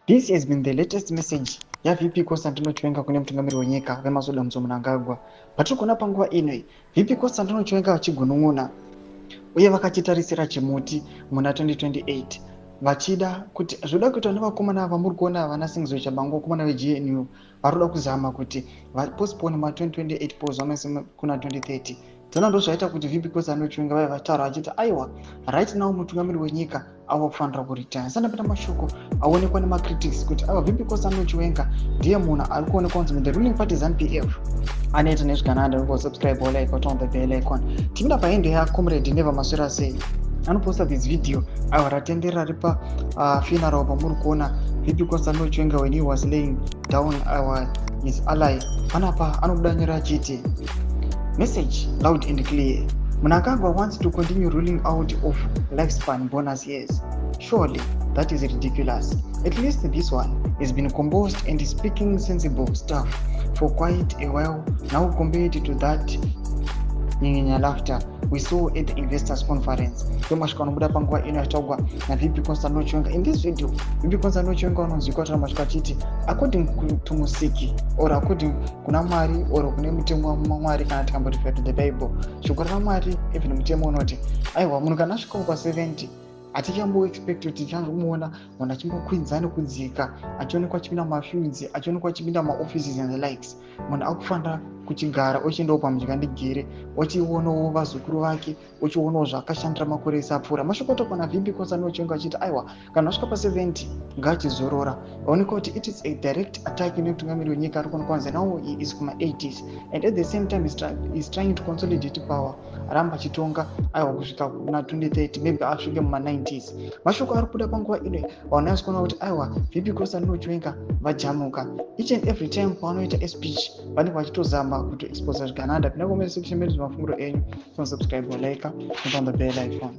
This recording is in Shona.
This has been the latest message yaVP Constantino Chiwenga kune mutungamiri wenyika veMazodomzo Mnangagwa. Patiri kuona panguva ino VP Constantino Chiwenga vachigunun'una uye vakachitarisira chimuti muna 2028 vachida kuti zvoda kuitwa nevakomana ava muri kuona havana Singizwe Chabangu vakomana veGNU varikuda kuzama kuti vapostpone ma2028 polls vamese kuna 2030. Dzona ndo zvaita kuti VP Constantino Chiwenga vaya vataura vachiti aiwa right now mutungamiri wenyika ava kufanira kuritaya. Sandapita mashoko aonekwa nemacritics kuti aiwa VP Constantino Chiwenga ndiye munhu ari kuonekwa kunzi the ruling party ZANU-PF anoita nezvakanaka. Ngosubscribe or like or on the bell icon. Timida pahendo yaComrade Neva Maswera Sei anoposta this video aiwa ratenderera ripa funeral pamuri kuona VP Constantino Chiwenga when he was laying down his ally. Panapa anobuda nyora achiti message loud and clear. Mnangagwa wants to continue ruling out of lifespan bonus years. Surely that is ridiculous. At least this one has been composed and is speaking sensible stuff for quite a while now compared to that nyingenya laughter we saw at the investors conference. Mashuka anobuda panguva ino yataugwa naVP Constantino Chiwenga. In this video, VP Constantino Chiwenga anonzwikwa kuti mashuka achiti according to Musiki or according kuna Mwari or kune mutemo waMwari kana tikamboti to the Bible, shoko raMwari even mutemo unoti aiwa munhu kana asvika pa 70 atichambo expect kuti tichamuona munhu achimbokwidza nekudzika achionekwa achipinda mafyudzi achionekwa achipinda maoffices and the likes. Munhu akufanira kuchigara ochiendawo pamusika ndigere ochionawo vazukuru vake ochionawo zvakashandira makore esapfuura. Mashoko otokwana VP Constantino Chiwenga achiti aiwa kana asvika pa 70 ngaachizorora aonekwa kuti it is a direct attack nemutungamiri wenyika ari kuonekwa kunzi now he is kuma 80s and at the same time is trying to consolidate power aramba achitonga aiwa kusvika kuna 2030 maybe asvike muma 90s. Mashoko ari kuda panguva ino vanhu vasikuona kuti aiwa VP Constantino Chiwenga vajamuka each and every time pavanoita speech vanenge vachitozama kuti expose zvakanaka. Pinda comment section mafunguro enyu, subscribe or like, and on the bell icon.